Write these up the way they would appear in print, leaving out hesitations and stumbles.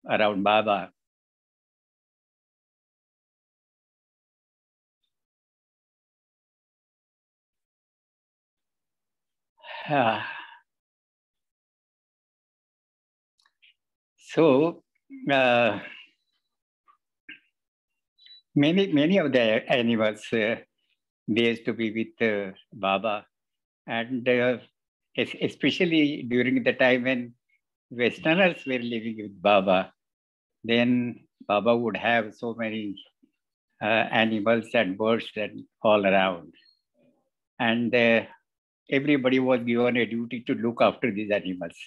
around Baba. So many of the animals they used to be with Baba, and especially during the time when Westerners were living with Baba, then Baba would have so many animals and birds and all around, and everybody was given a duty to look after these animals.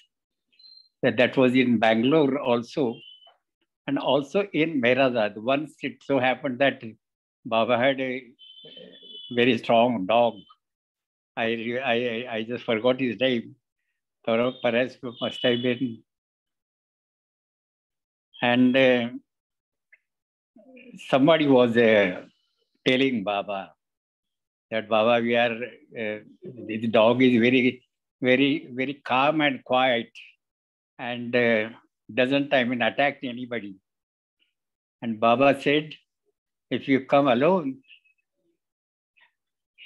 That was in Bangalore also, and also in Mehrabad. Once it so happened that Baba had a very strong dog. I just forgot his name. Perhaps must have been. And somebody was telling Baba that Baba, this dog is very calm and quiet, and doesn't attack anybody. And Baba said, if you come alone,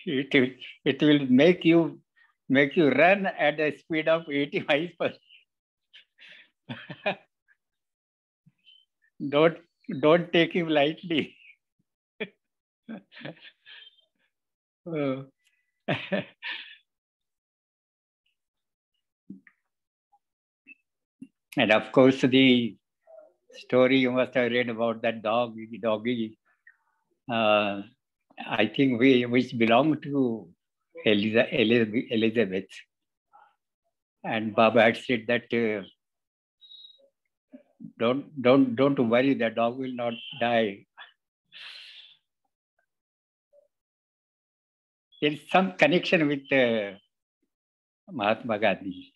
it will make you run at a speed of 80 miles per. Don't take him lightly. And of course, the story you must have read about that doggy. I think which belonged to Elizabeth. And Baba had said that don't worry, the dog will not die. There's some connection with Mahatma Gandhi.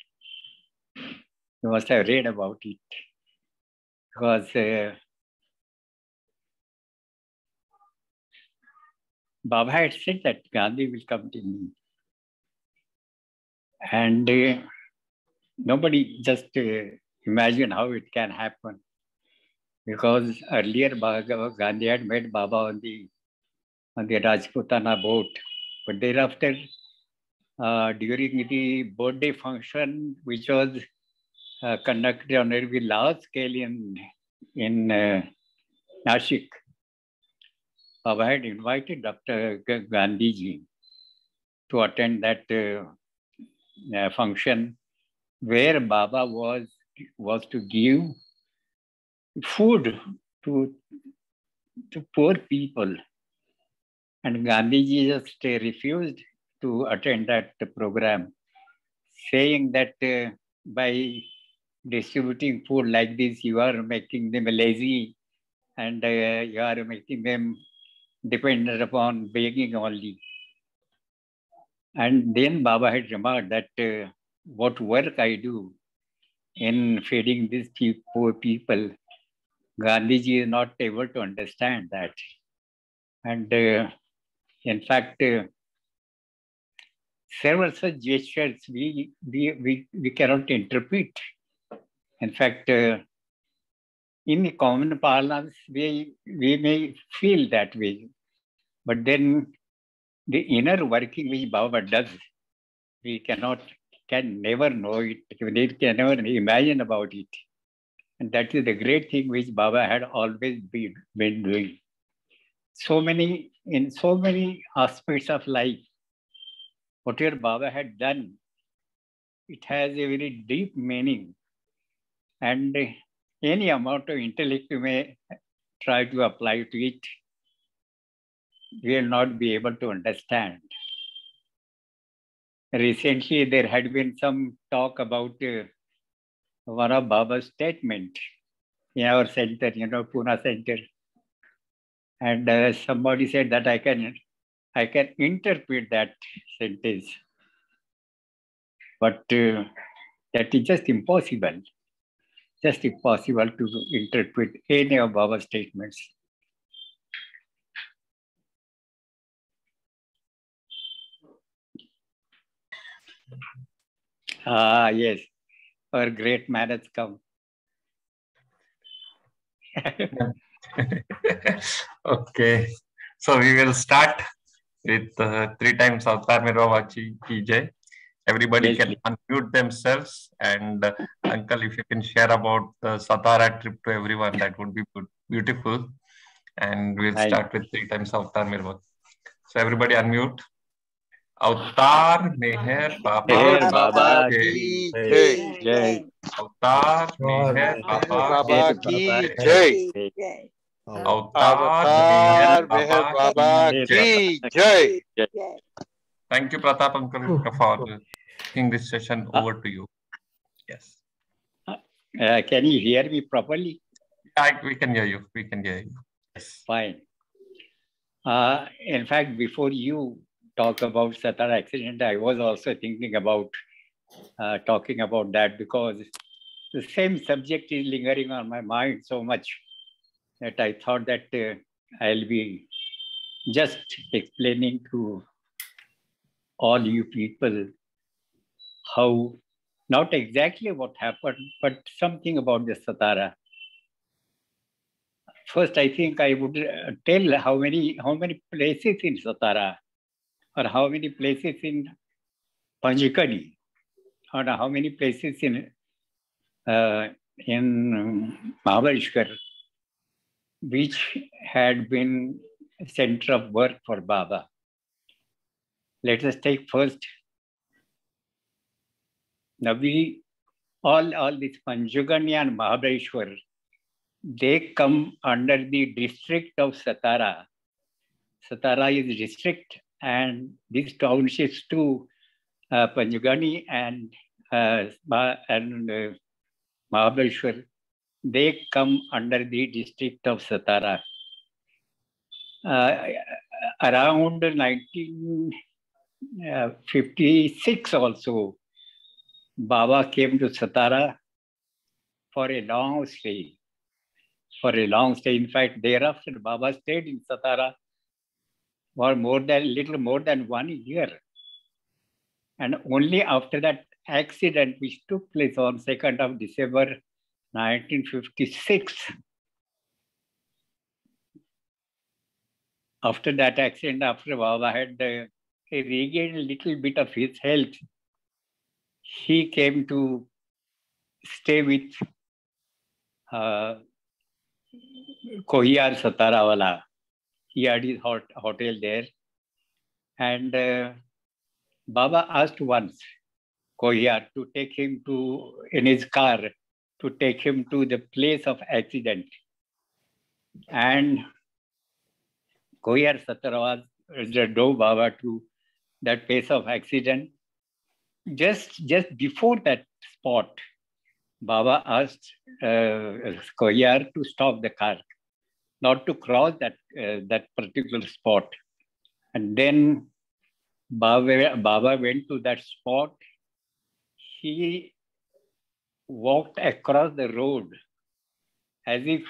You must have read about it, because Baba had said that Gandhi will come to me. And nobody just imagine how it can happen. Because earlier Gandhi had met Baba on the Rajputana boat. But thereafter, during the birthday function, which was conducted on a very large scale in Nashik, Baba had invited Dr. Gandhiji to attend that function, where Baba was to give food to poor people. And Gandhiji just refused to attend that program, saying that by distributing food like this, you are making them lazy, and you are making them dependent upon begging only. And then Baba had remarked that what work I do in feeding these poor people, Gandhiji is not able to understand that. And in fact, several such gestures we cannot interpret. In fact, in the common parlance, we may feel that way. But then the inner working which Baba does, we can never know it, we can never imagine about it. And that is the great thing which Baba had always been doing. In so many aspects of life, whatever Baba had done, it has a very deep meaning. And any amount of intellect you may try to apply to it, we will not be able to understand. Recently, there had been some talk about one of Baba's statement in our center, Pune center. And somebody said that I can interpret that sentence. But that is just impossible. Just impossible to interpret any of Baba's statements. Yes, our great man has come. Okay, so we will start with three times Avatar Mere Baba Ki Jai. Everybody Yes, can unmute themselves, and Uncle, if you can share about the Satara trip to everyone, that would be beautiful. And we'll fine. start with three times Avatar Mere Baba. So everybody unmute. Avatar Meher Baba Meher Ki Baba Baba Jai. ki ki jai. jai. Avatar Meher Meher Baba Baba Ki Meher ki Baba Jai. jai. ki jai. Avatar Meher Avatar Meher Baba Baba Ki Meher Jai. Baba ki ki jai. jai. Thank you, Pratap Uncle, for taking this session Uh, over to you. Yes. can you hear me properly? We can hear you. We can hear you. Yes. Fine. In fact, before you talk about Satara accident, I was also thinking about talking about that, because the same subject is lingering on my mind so much that I thought that I'll be just explaining to all you people how, not exactly what happened, but something about the Satara. First, I think I would tell how many places in Satara, or how many places in Panjikadi, or how many places in Mahabaleshwar, which had been a center of work for Baba. Let us take first. Now all this Panjugani and Mahabaleshwar, they come under the district of Satara. Satara is district, and these townships too, Panjugani and Mahabaleshwar, they come under the district of Satara. Around 1956 also, Baba came to Satara for a long stay. In fact, thereafter, Baba stayed in Satara for little more than 1 year. And only after that accident, which took place on 2nd of December 1956, after that accident, after Baba had regained a little bit of his health, he came to stay with Kohiyar Satarawala. He had his hotel there. And Baba asked once Kohiyar to take him in his car, to take him to the place of accident. And Kohiyar Satarawala drove Baba to that place of accident. Just before that spot, Baba asked Kohiyar to stop the car, not to cross that particular spot. And then Baba went to that spot. He walked across the road as if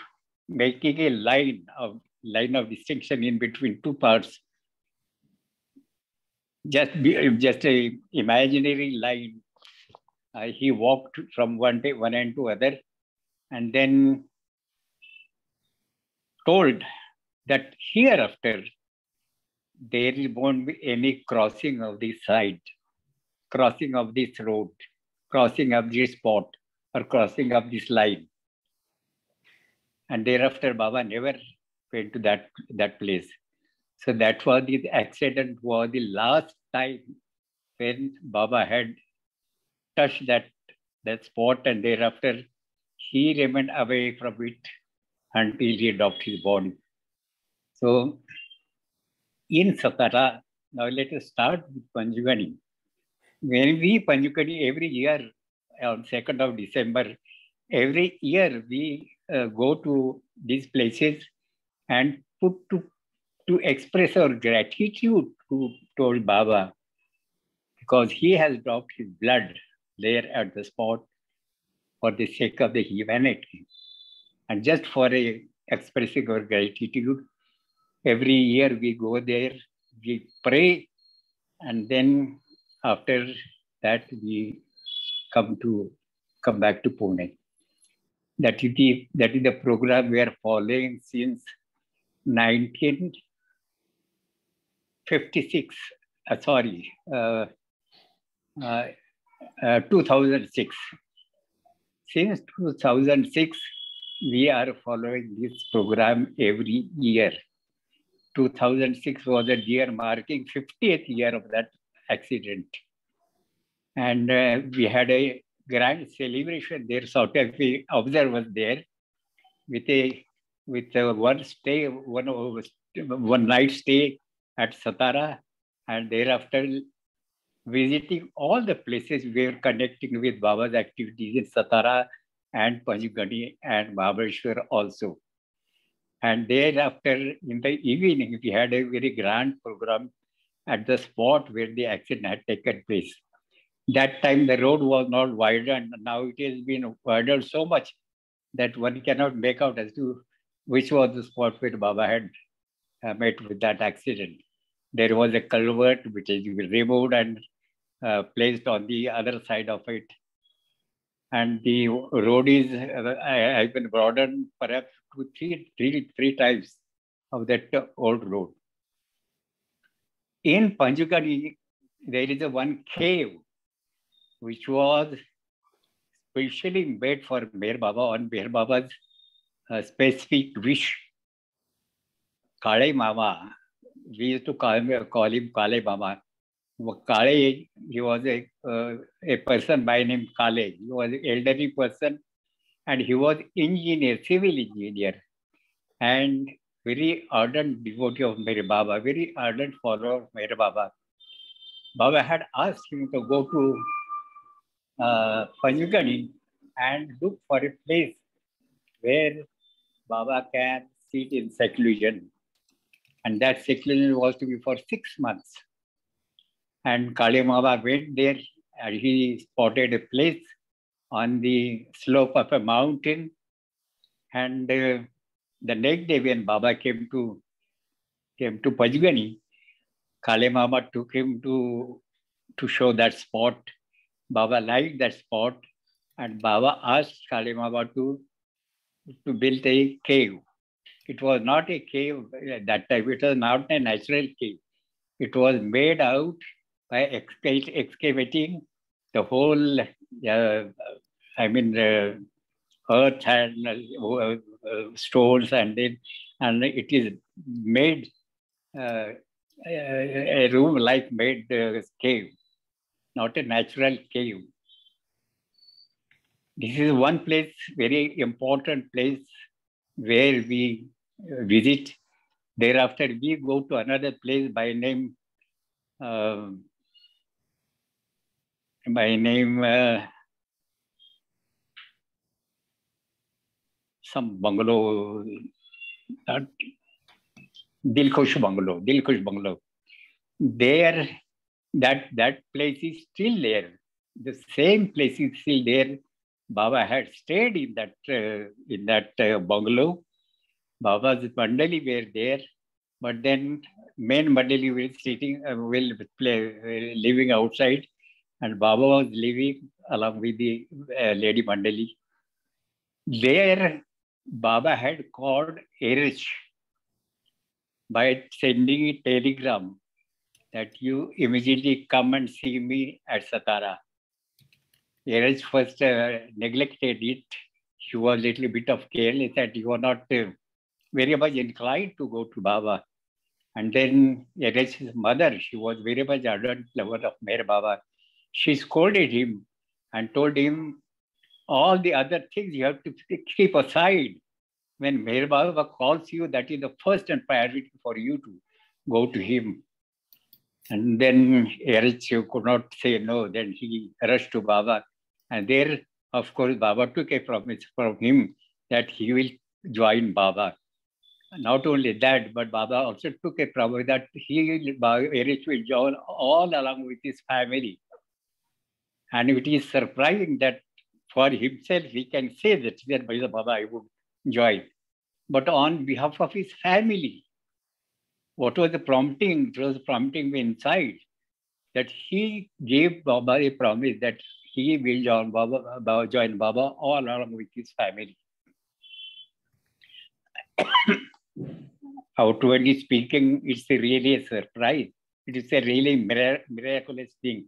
making a line of distinction in between two parts. Just a imaginary line. He walked from one end to other, and then told that hereafter there won't be any crossing of this side, crossing of this road, crossing of this spot, or crossing of this line. And thereafter, Baba never went to that place. So that was the accident, was the last time when Baba had touched that spot, and thereafter he remained away from it until he dropped his body. So in Satara, now let us start with Panjugani. When we Panjugani every year on 2nd of December, every year we go to these places and to express our gratitude to Baba, because he has dropped his blood there at the spot for the sake of the humanity. And just for expressing our gratitude, every year we go there, we pray, and then after that we come back to Pune. That is the program we are following since 1956. 2006. Since 2006, we are following this program every year. 2006 was a year marking 50th year of that accident. And we had a grand celebration there. South Africa observers there with one night stay at Satara, and thereafter visiting all the places we were connecting with Baba's activities in Satara and Panchgani and Mahabaleshwar also. And thereafter, in the evening, we had a very grand program at the spot where the accident had taken place. That time, the road was not widened. Now it has been widened so much that one cannot make out as to which was the spot where Baba had met with that accident. There was a culvert which has been removed and placed on the other side of it. And the road is has been broadened perhaps to three times of that old road. In Panchgani, there is a one cave which was specially made for Meher Baba on Meher Baba's specific wish. Kale Mama, we used to call him Kale Mama. Kale, he was a person by name Kale. He was an elderly person and he was engineer, civil engineer, and very ardent devotee of Meher Baba, very ardent follower of Meher Baba. Baba had asked him to go to Panchgani and look for a place where Baba can sit in seclusion. And that seclusion was to be for 6 months. And Kale Baba went there and he spotted a place on the slope of a mountain. And the next day when Baba came to Panchgani, Kale Baba took him to show that spot. Baba liked that spot and Baba asked Kale Baba to build a cave. It was not a cave at that time. It was not a natural cave. It was made out by excavating the whole, earth and stones, and it is made a room like made cave, not a natural cave. This is one place, very important place where we visit. Thereafter, we go to another place by name some bungalow, Dilkhush Bungalow. There, that place is still there. The same place is still there. Baba had stayed in that bungalow. Baba's mandali were there, but then main mandali living outside, and Baba was living along with the lady mandali. There, Baba had called Erich by sending a telegram that you immediately come and see me at Satara. Erich first neglected it. He was a little bit of careless and he was not very much inclined to go to Baba. And then Erich's mother, she was very much ardent lover of Meher Baba. She scolded him and told him all the other things you have to keep aside. When Meher Baba calls you, that is the first and priority for you to go to him. And then Erich could not say no. Then he rushed to Baba. And there, of course, Baba took a promise from him that he will join Baba. Not only that, but Baba also took a promise that Erich will join all along with his family. And it is surprising that for himself, he can say that Baba, I would join. But on behalf of his family, what was the prompting? It was prompting me inside that he gave Baba a promise that he will join Baba all along with his family. outwardly speaking, it's really a surprise. It is a really miraculous thing.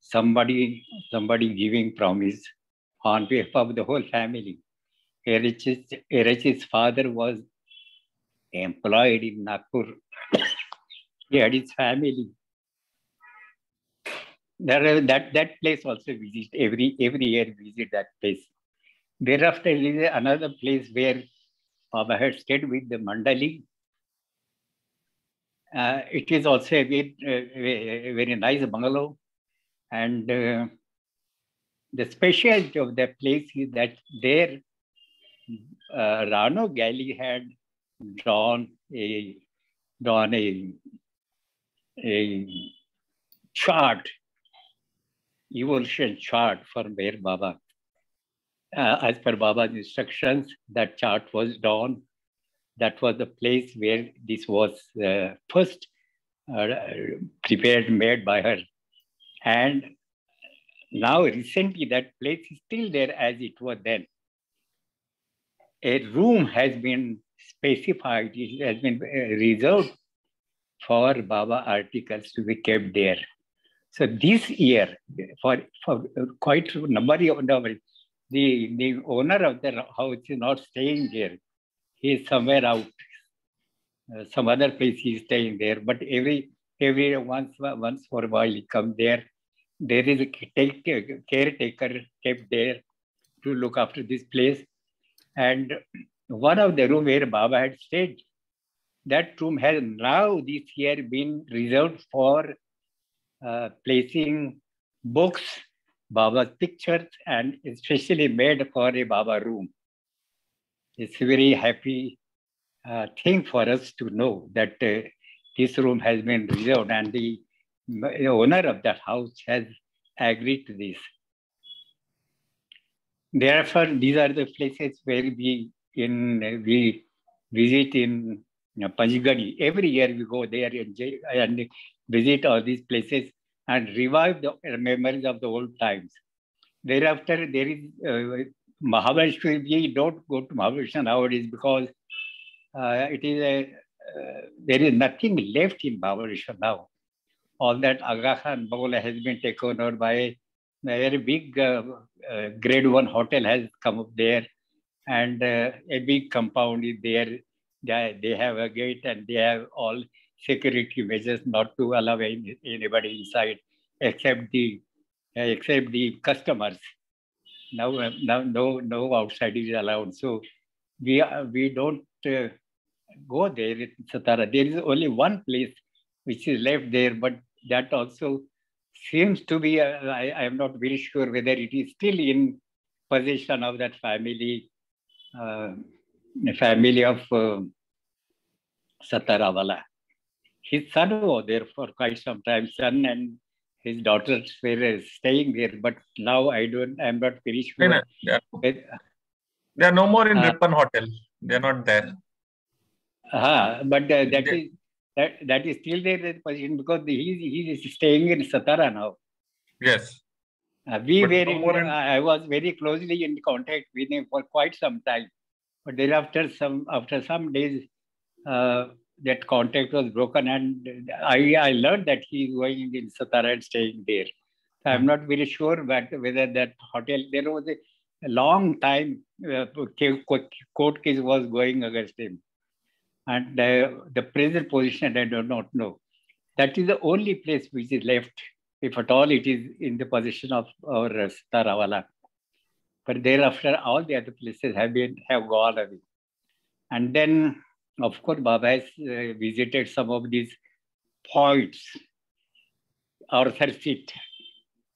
somebody giving promise on behalf of the whole family. Erech's father was employed in Nagpur. He had his family. That place also visit every year visit that place. Thereafter, there is another place where Baba had stayed with the Mandali. It is also a very nice bungalow, and the specialty of that place is that there Rano Gali had drawn a chart, evolution chart for where Baba. As per Baba's instructions, that chart was drawn. That was the place where this was first prepared, made by her. And now recently that place is still there as it was then. A room has been specified, it has been reserved for Baba articles to be kept there. So this year, for quite a number of the owner of the house is not staying there. He is somewhere out. Some other place he is staying there. But every once for a while he comes there. There is a caretaker kept there to look after this place. And one of the room where Baba had stayed, that room has now this year been reserved for placing books, Baba's pictures, and especially made for a Baba room. It's a very happy thing for us to know that this room has been reserved, and the owner of that house has agreed to this. Therefore, these are the places where we visit in Panchgani. Every year we go there and visit all these places and revive the memories of the old times. Thereafter, there is Mahabaleshwar. We don't go to Mahabaleshwar nowadays because it is there is nothing left in Mahabaleshwar now. All that Aga Khan Bangla has been taken over by a very big grade 1 hotel has come up there, and a big compound is there. They have a gate and they have all security measures not to allow anybody inside except the customers. Now no outside is allowed. So we don't go there in Satara. There is only one place which is left there, but that also seems to be, I am not very sure whether it is still in possession of that family of Satarawala. His son was there for quite some time. Son and his daughters were staying there, but now I'm not very sure. They are no more in Ripon Hotel. They are not there. But that is still there in position because he is staying in Satara now. Yes. I was very closely in contact with him for quite some time. But then after some days, that contact was broken, and I learned that he is going in Satara and staying there. So I'm not very sure whether that hotel, there was a long time court case was going against him. And the present position, I do not know. That is the only place which is left, if at all it is in the possession of our Satarawala. But thereafter, all the other places have gone away. And then, of course, Baba has visited some of these points. Arthur Seat.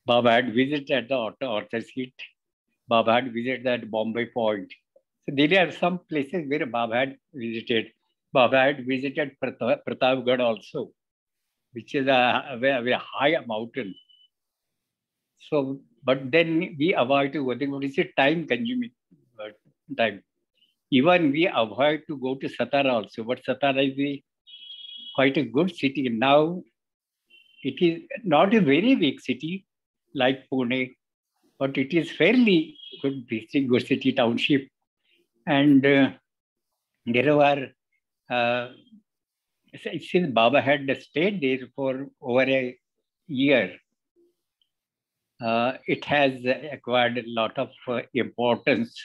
Baba had visited the Arthur Seat. Baba had visited that Bombay Point. So there are some places where Baba had visited. Baba had visited Pratapgarh also, which is a very high mountain. So, but then we avoid to go there. It's a time-consuming time. Even we avoid to go to Satara also. But Satara is quite a good city. Now, it is not a very big city like Pune, but it is fairly good city township. And There were, since Baba had stayed there for over a year, it has acquired a lot of importance.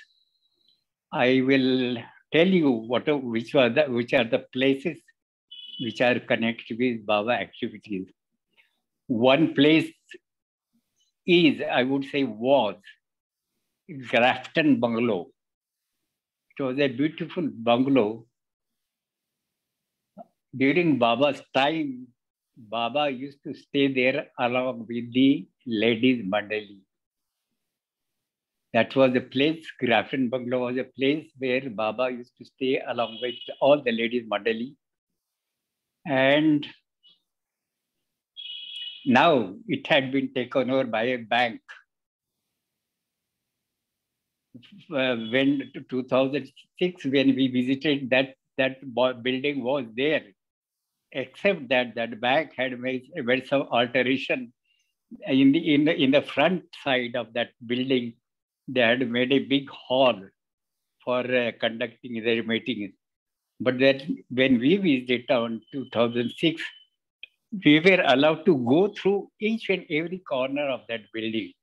I will tell you which are the places which are connected with Baba activities. One place is, I would say, was Grafton Bungalow. It was a beautiful bungalow. During Baba's time, Baba used to stay there along with the ladies' mandali. That was a place, Grafton Bungalow was a place where Baba used to stay along with all the ladies' mandali. And now it had been taken over by a bank. When 2006, when we visited, that building was there, except that bank had made some alteration in the front side of that building. They had made a big hall for conducting their meetings. But that when we visited in 2006, we were allowed to go through each and every corner of that building.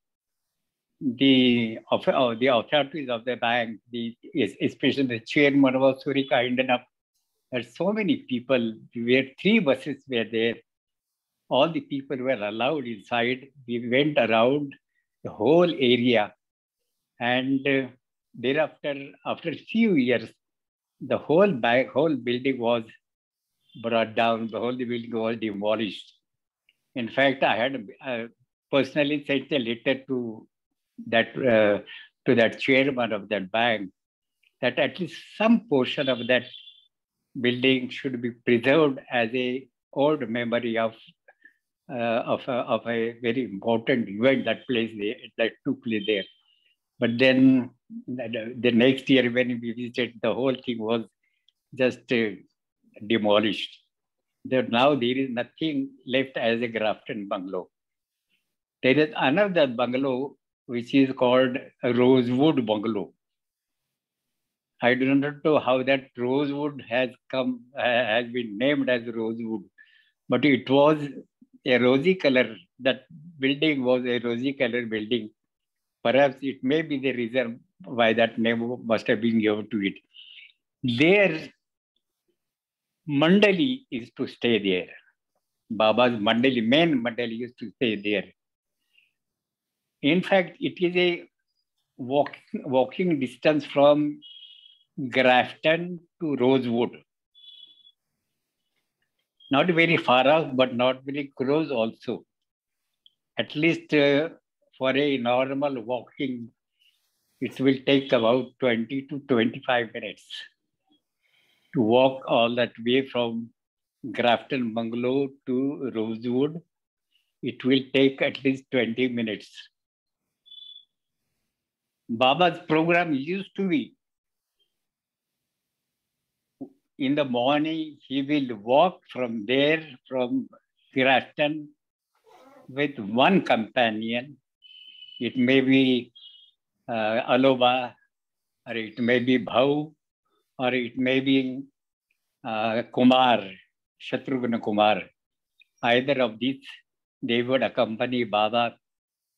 The authorities of the bank, especially the chairman, was very kind enough. There are so many people. Where 3 buses were there. All the people were allowed inside. We went around the whole area, and thereafter, after a few years, the whole building was brought down. The whole building was demolished. In fact, I had personally sent a letter to that chairman of that bank that at least some portion of that building should be preserved as a old memory of a very important event that took place there. But then the next year when we visited, the whole thing was just demolished. Now there is nothing left as a Grafton Bungalow. There is another bungalow which is called Rosewood Bungalow. I do not know how that Rosewood has been named as Rosewood, but it was a rosy color. That building was a rosy color building. Perhaps it may be the reason why that name must have been given to it. Their mandali is to stay there. Baba's main mandali is to stay there. In fact, it is a walking distance from Grafton to Rosewood. Not very far off, but not very close also. At least for a normal walking, it will take about 20 to 25 minutes to walk all that way from Grafton Bungalow to Rosewood. It will take at least 20 minutes. Baba's program used to be, in the morning, he will walk from there, from Grafton, with one companion. It may be Aloba, or it may be Bhau, or it may be Kumar, Shatrughna Kumar. Either of these, they would accompany Baba.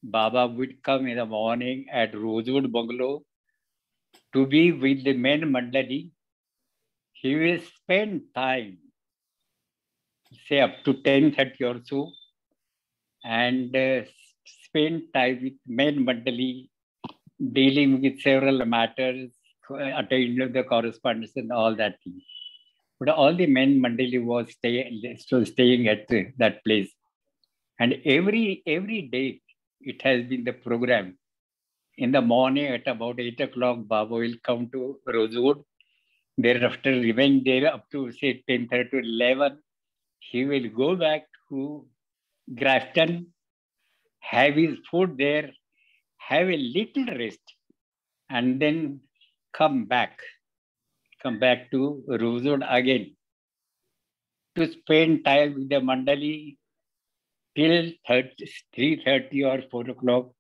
Baba would come in the morning at Rosewood Bungalow to be with the main mandali. He will spend time, say up to 10:30 or so, and spend time with main mandali, dealing with several matters, attending the correspondence and all that thing. But all the main mandali was staying at that place. And every day, it has been the program. In the morning at about 8 o'clock, Baba will come to Rosewood. Thereafter, remain there up to say 10:30 to 11. He will go back to Grafton, have his food there, have a little rest, and then come back to Rosewood again to spend time with the mandali till 3:30 or 4 o'clock.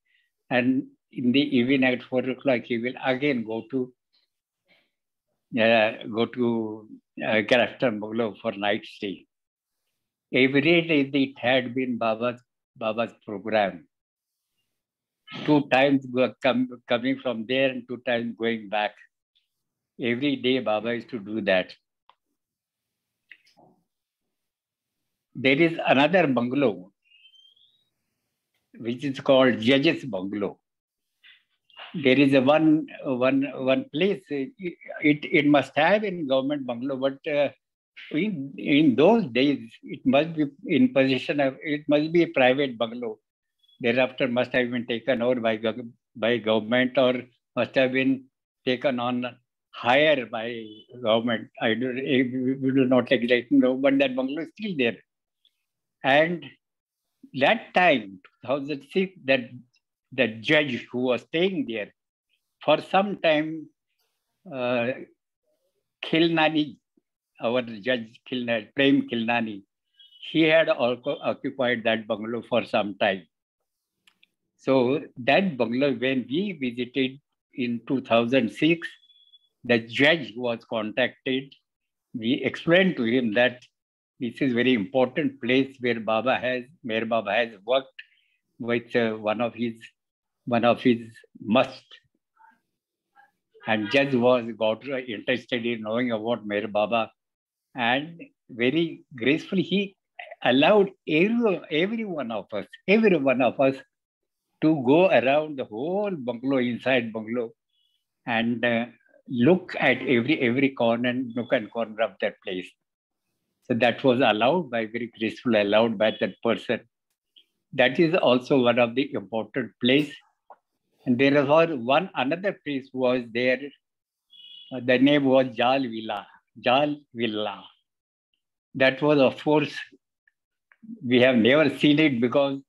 And in the evening at 4 o'clock, he will again go to go to Grafton Bungalow for night stay. Every day it had been Baba's program. 2 times coming from there and 2 times going back. Every day Baba used to do that. There is another bungalow which is called Judges Bungalow. There is a one place. It must have in government bungalow, but in those days it must be in possession of. It must be a private bungalow. Thereafter, must have been taken over by government or must have been taken on hire by government. We do not exactly know, but that bungalow is still there. And that time, 2006, that judge who was staying there, for some time, Khilnani, our judge Prem Khilnani, he had also occupied that bungalow for some time. So that bungalow, when we visited in 2006, the judge was contacted. We explained to him that this is a very important place where Meher Baba has worked with one of his must. And judge got interested in knowing about Meher Baba, and very gracefully he allowed every one of us to go around the whole bungalow, inside bungalow, and look at every corner and nook and corner of that place. So that was very gracefully allowed by that person. That is also one of the important place. And there was another place was there. The name was Jal Villa. That was, of course, we have never seen it because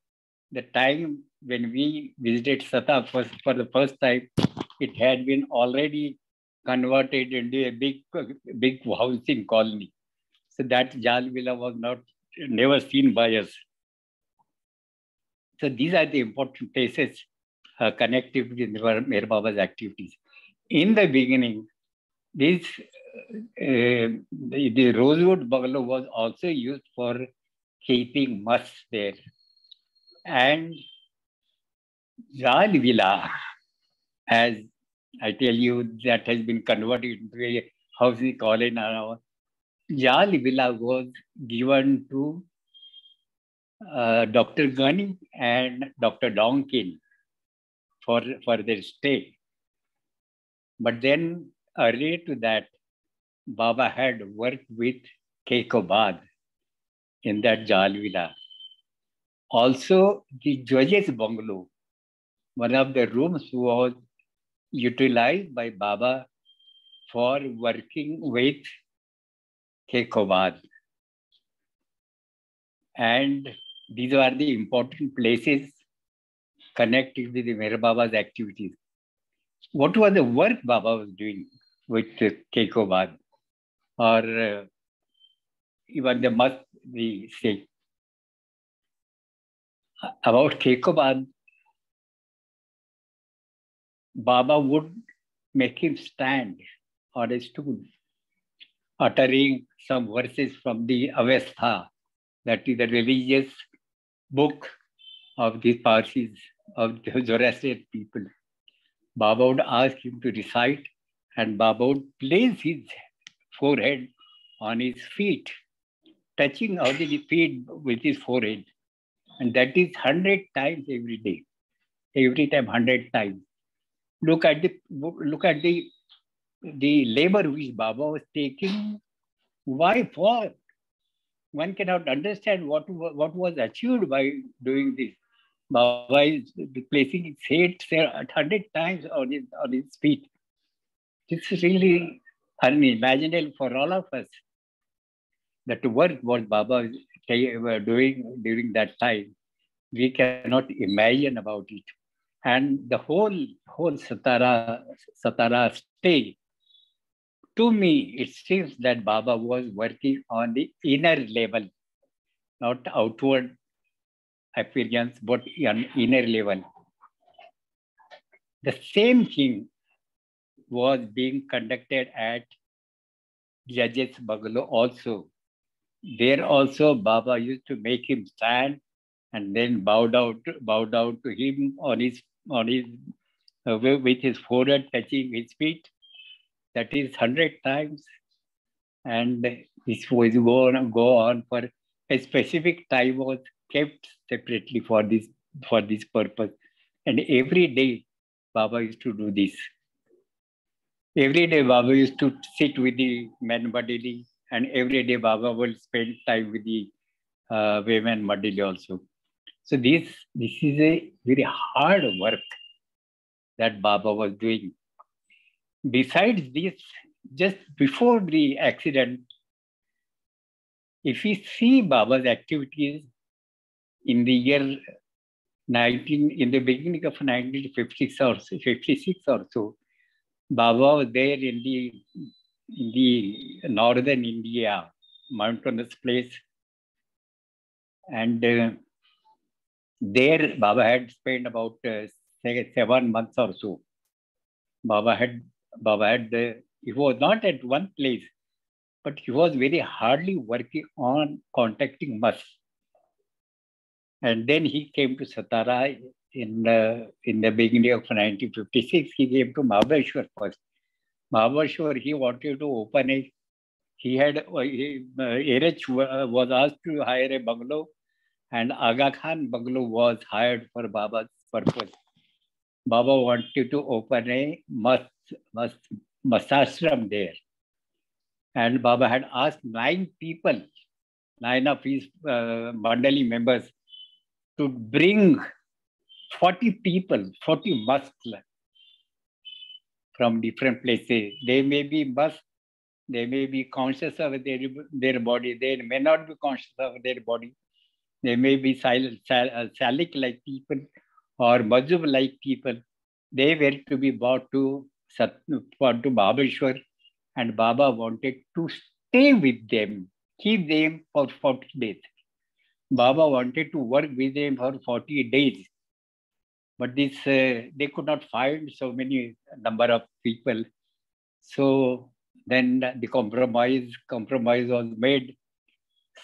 the time when we visited Sata for the first time, it had been already converted into a big housing colony. So that Jal Villa was never seen by us. So these are the important places connected with Meher Baba's activities. In the beginning, the Rosewood Bungalow was also used for keeping musts there. And Jal Villa, as I tell you, that has been converted into a housing colony now. Jal Villa was given to Dr. Ghani and Dr. Donkin for their stay. But then earlier to that, Baba had worked with Kekobad in that Jal Villa. Also, the Judges Bungalow, one of the rooms was utilized by Baba for working with Kekobad. And these are the important places connected with the Meher Baba's activities. What was the work Baba was doing with Kekobad? Or even the must we say about Kekobad, Baba would make him stand on a stool, uttering some verses from the Avestha, that is the religious book of the Parsis, of the Zoroastrian people. Baba would ask him to recite, and Baba would place his forehead on his feet, touching out the feet with his forehead. And that is 100 times every day. Every time, 100 times. Look at the labor which Baba was taking. Why for? One cannot understand what was achieved by doing this. Baba is placing his head 100 times on his feet. This is really unimaginable for all of us. That work what Baba was doing during that time, we cannot imagine about it. And the whole Satara stay, to me, it seems that Baba was working on the inner level, not outward appearance, but on inner level. The same thing was being conducted at judge's bungalow also. There also Baba used to make him stand and then bow down to him on his with his forehead touching his feet. That is 100 times, and this was go on for a specific time was kept separately for this purpose. And every day Baba used to do this. Every day Baba used to sit with the men Madili, and every day Baba will spend time with the women Madili also. So this is a very hard work that Baba was doing. Besides this, just before the accident, if we see Baba's activities in the year in the beginning of 1956 or so, Baba was there in the northern India, mountainous place, and there Baba had spent about 7 months or so. Baba had he was not at one place, but he was very hardly working on contacting Mas. And then he came to Satara in the beginning of 1956. He came to Mahabeshwar first. Mahabeshwar, he wanted to open a. He had Erech was asked to hire a bungalow, and Aga Khan bungalow was hired for Baba's purpose. Baba wanted to open a masashram there, and Baba had asked 9 of his Mandali members, to bring 40 people, 40 masks from different places. They may be masks, they may be conscious of their body, they may not be conscious of their body. They may be Salik-like people or Majub-like people. They were to be brought to Mahabeshwar, and Baba wanted to stay with them, keep them for 40 days. Baba wanted to work with them for 40 days. But this they could not find so many number of people. So then the compromise was made.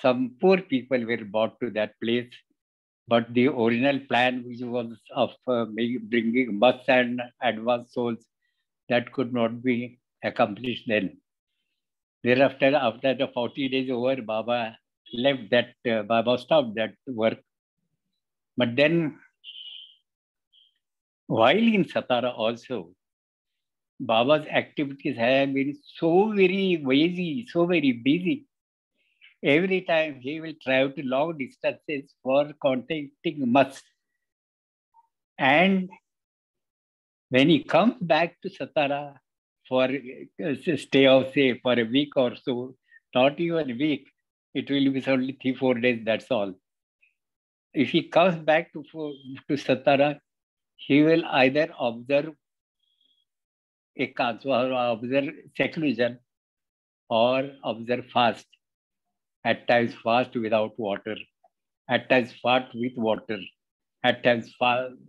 Some poor people were brought to that place. But the original plan, which was of bringing bus and advanced souls, that could not be accomplished then. Thereafter, after the 40 days over, Baba left that, Baba stopped that work. But then, while in Satara also, Baba's activities have been so very busy, so very busy. Every time he will travel to long distances for contacting Mas. And when he comes back to Satara for a stay of, say, for a week or so, not even a week, it will be only 3-4 days, that's all. If he comes back to Satara, he will either observe ekantva, or observe seclusion, or observe fast. At times fast without water, at times fast with water, at times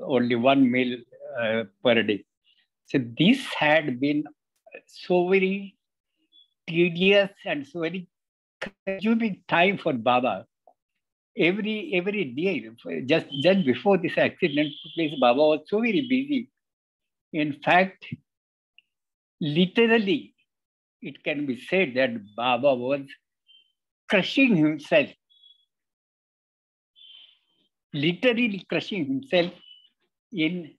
only 1 meal per day. So this had been so very tedious and so very consuming time for Baba. Every day, just before this accident took place, Baba was so very busy. In fact, literally, it can be said that Baba was crushing himself, literally crushing himself in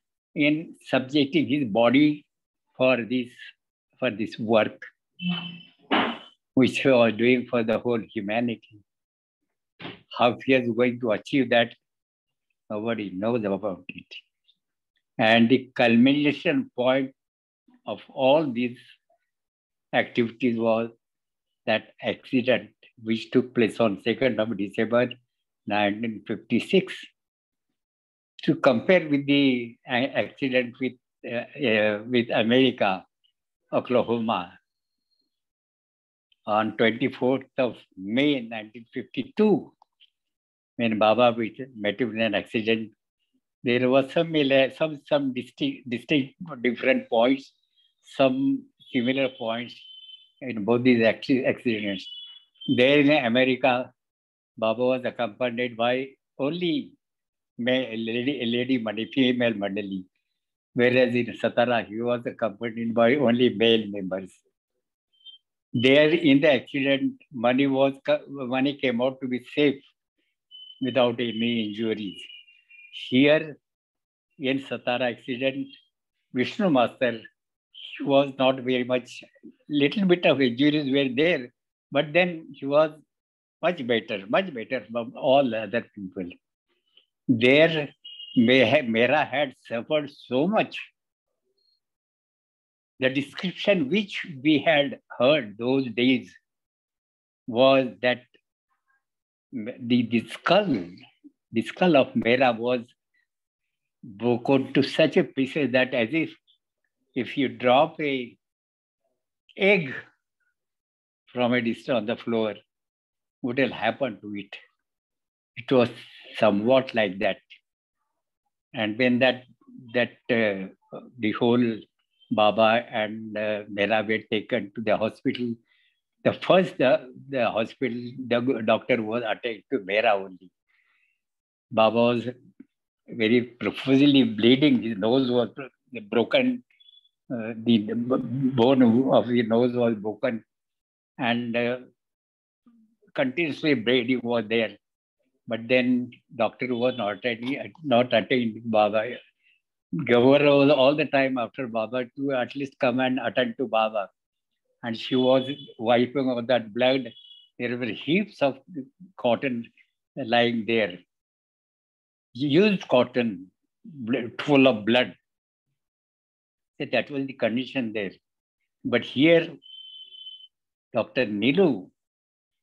subjecting his body for this work, which he was doing for the whole humanity. How he is going to achieve that, nobody knows about it. And the culmination point of all these activities was that accident which took place on 2nd of December 1956. To compare with the accident with America, Oklahoma, on 24th of May 1952, when Baba met with an accident, there was some distinct different points, some similar points, in both these accidents. There in America, Baba was accompanied by only lady Mandali, female Mandali, whereas in Satara, he was accompanied by only male members. There in the accident, money came out to be safe without any injuries. Here in Satara accident, Vishnu Master was not very much, little bit of injuries were there, but then he was much better from all other people. There, Mera had suffered so much. The description which we had heard those days was that the skull of Mera was broken to such a pieces that as if you drop a egg from a distance on the floor, what will happen to it? It was somewhat like that. And when the whole Baba and Mera were taken to the hospital, the hospital, the doctor was attached to Mera only. Baba was very profusely bleeding. His nose was broken. The bone of his nose was broken. And continuously bleeding was there. But then doctor was not attending Baba. Governor was all the time after Baba to at least come and attend to Baba. And she was wiping out that blood. There were heaps of cotton lying there. Used cotton, full of blood. So that was the condition there. But here, Dr. Nilu,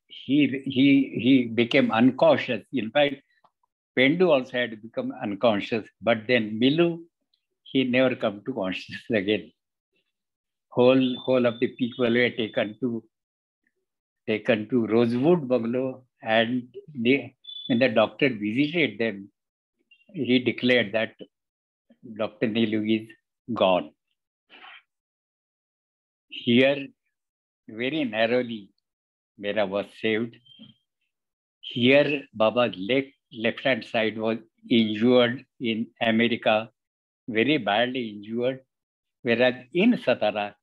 he became unconscious. In fact, Pendu also had become unconscious. But then Milu, he never come to consciousness again. Whole of the people were taken to Rosewood Bungalow, and when the doctor visited them, he declared that Dr. Nilu is gone. Here, very narrowly, Mera was saved. Here, Baba's left hand side was injured in America, very badly injured, whereas in Satara,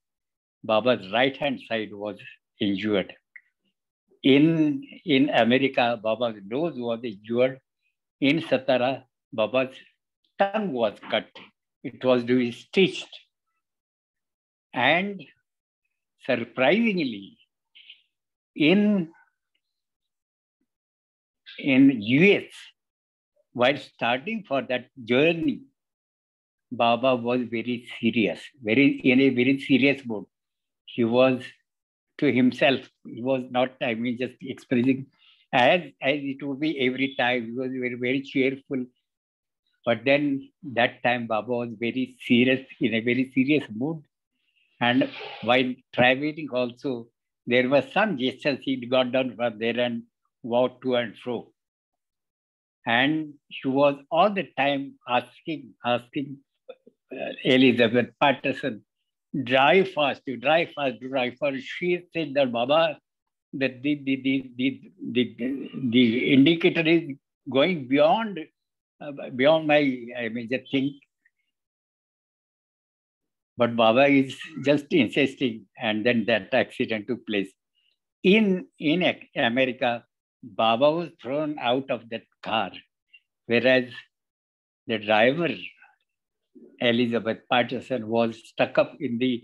Baba's right hand side was injured. In America, Baba's nose was injured. In Satara, Baba's tongue was cut. It was to be stitched. And surprisingly, in US, while starting for that journey, Baba was very serious, in a very serious mood. He was to himself. He was not, just expressing as it would be every time. He was very, very cheerful. But then that time Baba was very serious, in a very serious mood. And while traveling also, there were some gestures he got down from there and walked to and fro. And he was all the time asking Elizabeth Patterson, drive fast. She said that Baba, that the indicator is going beyond my just think. But Baba is just insisting, and then that accident took place. In America, Baba was thrown out of that car, whereas the driver, Elizabeth Patterson, was stuck up in the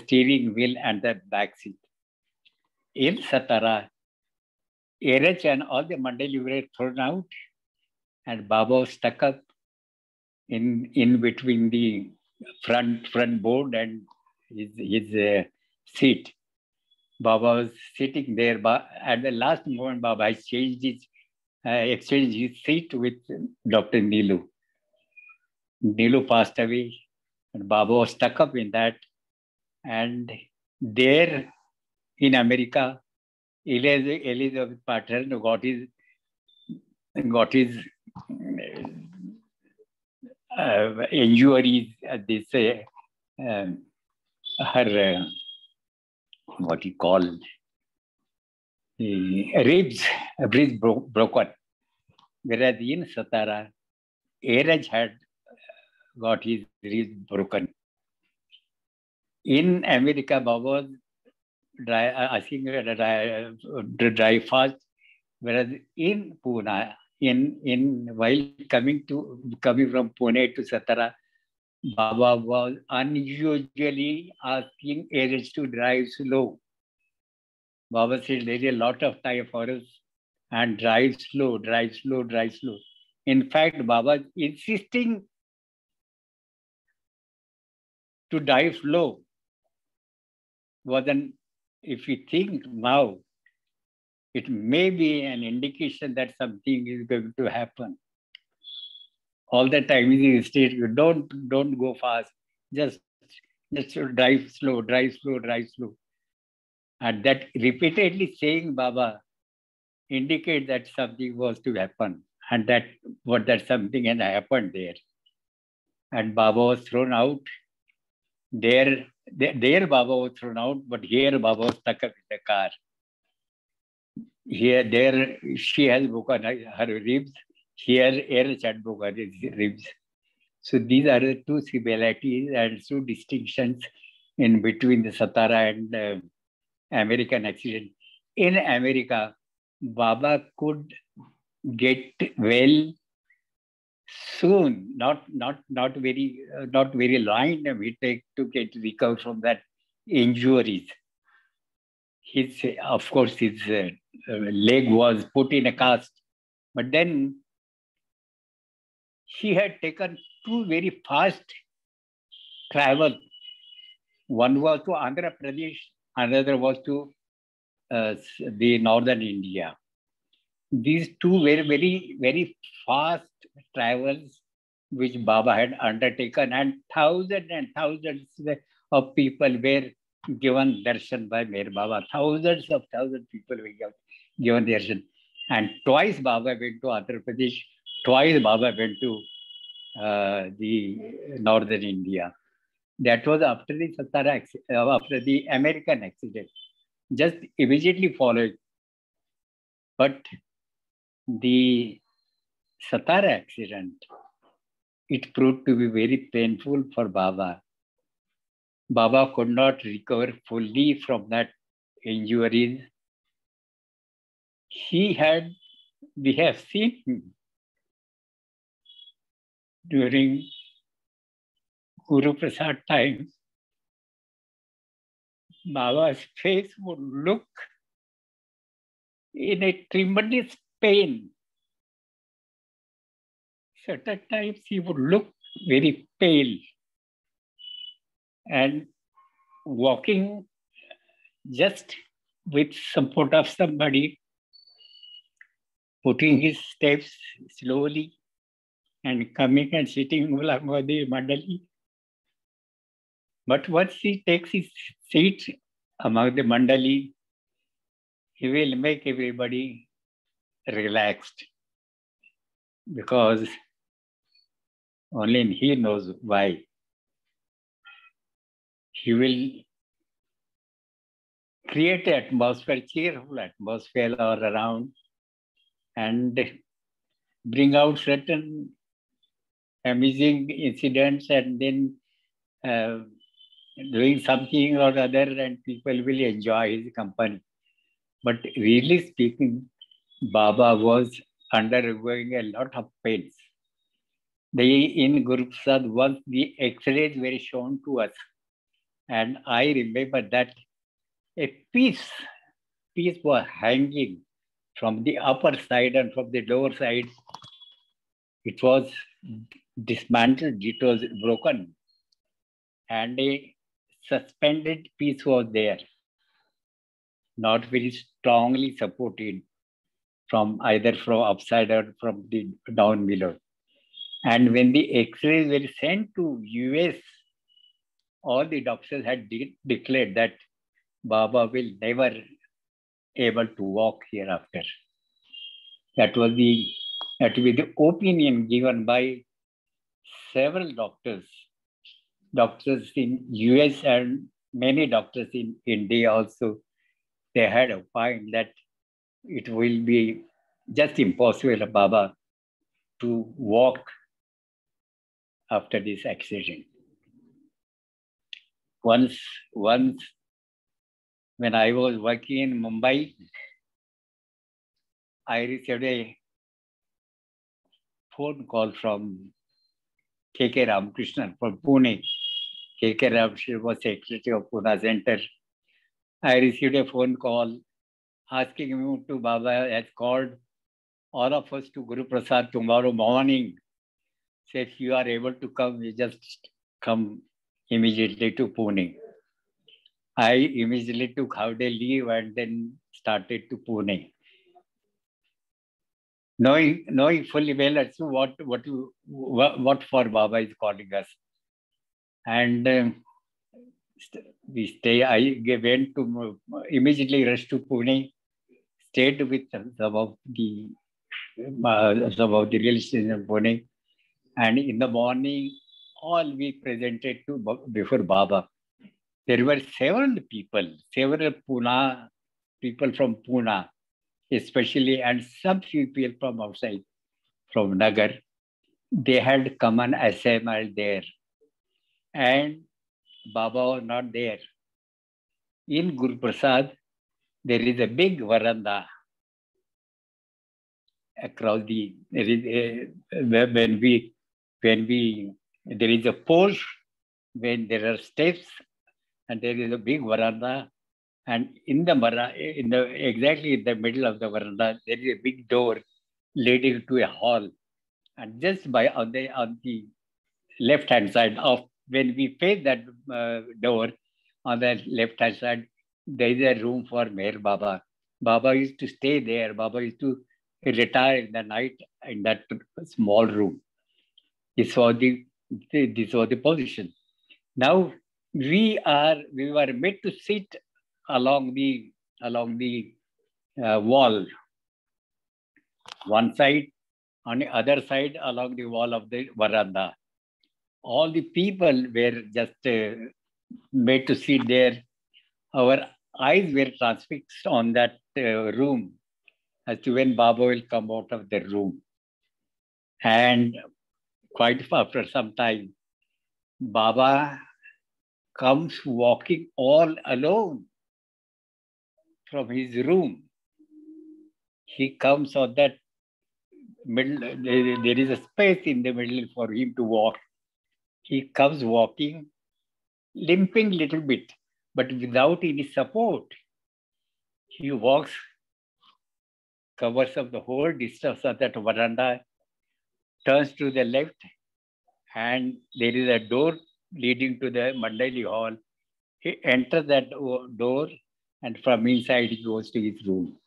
steering wheel and the back seat. In Satara, Erech and all the Mandali were thrown out, and Baba was stuck up in between the front board and his seat. Baba was sitting there, but at the last moment, Baba exchanged his seat with Dr. Nilu. Nilu passed away, and Baba was stuck up in that. And there in America, Elizabeth Patterson got his injuries. Her what you call ribs broken. Whereas in Satara, Airaj had got his ribs broken. In America, Baba was asking to dry fast, whereas in Pune, while coming from Pune to Satara, Baba was unusually asking Airaj to drive slow. Baba said there is a lot of time for us and drive slow, drive slow, drive slow. In fact, Baba is insisting to drive slow. If you think now, it may be an indication that something is going to happen. All the time he insisted, don't go fast, just drive slow, drive slow, drive slow. And that repeatedly saying Baba indicate that something was to happen, and that something had happened there. And Baba was thrown out. There Baba was thrown out, but here Baba was stuck up in the car. There she has broken her ribs. Here Airaj had broken his ribs. So these are the two similarities and two distinctions in between the Satara and American accident. In America, Baba could get well soon, not very long time it take to get recover from that injuries. Of course, his leg was put in a cast, but then he had taken two very fast travel. One was to Andhra Pradesh, another was to the northern India. These two were very, very fast travels which Baba had undertaken, and thousands of people were given darshan by Meher Baba. Thousands people were given darshan. And twice Baba went to Andhra Pradesh, twice Baba went to the northern India. That was after the Satara, after the American accident, just immediately followed. But the Satara accident, it proved to be very painful for Baba. Baba could not recover fully from that injuries. We have seen him during Guru Prasad times. Baba's face would look in a tremendous pain. Certain times he would look very pale and walking just with support of somebody, putting his steps slowly and coming and sitting along the mandali. But once he takes his seat among the mandali, he will make everybody relaxed, because only he knows why. He will create an atmosphere, cheerful atmosphere all around, and bring out certain amusing incidents, and then doing something or other, and people will enjoy his company. But really speaking, Baba was undergoing a lot of pains. In Guru Prasad, once the X-rays were shown to us, and I remember that a piece was hanging from the upper side and from the lower side. It was dismantled, it was broken, and a suspended piece was there, not very strongly supported from either from upside or from the down below. And when the X-rays were sent to US, all the doctors had declared that Baba will never able to walk hereafter. That was the opinion given by several doctors in US and Many doctors in India also, they had a point that it will be just impossible, Baba, to walk after this accident. Once when I was working in Mumbai, I received a phone call from K.K. Ramakrishnan from Pune. K.K. Ramakrishnan was secretary of Pune Center. I received a phone call asking me to Baba has called all of us to Guru Prasad tomorrow morning. Say if you are able to come, you just come immediately to Pune. I immediately took half-day leave and then started to Pune. Knowing fully well as to what for Baba is calling us. And I went to immediately rushed to Pune, stayed with some of the real estate in Pune, and in the morning, all we presented before Baba. There were several people from Pune, especially, and some few people from outside, from Nagar. They had come and assembled there, and Baba was not there. In Guru Prasad, there is a big veranda across the. There is there is a porch, when there are steps, and there is a big veranda, and exactly in the middle of the veranda, there is a big door leading to a hall, and just on the left hand side of when we face that door, on the left hand side, there is a room for Meher Baba. Baba used to stay there. Baba used to retire in the night in that small room. This was the position. Now we were made to sit along the wall, one side, on the other side along the wall of the veranda. All the people were just made to sit there. Our eyes were transfixed on that room as to when Baba will come out of the room. And quite after some time, Baba comes walking all alone from his room. He comes on that middle, there is a space in the middle for him to walk. He comes walking, limping little bit, but without any support. He walks, covers up the whole distance of that veranda, turns to the left, and there is a door leading to the Mandali hall. He enters that door, and from inside he goes to his room.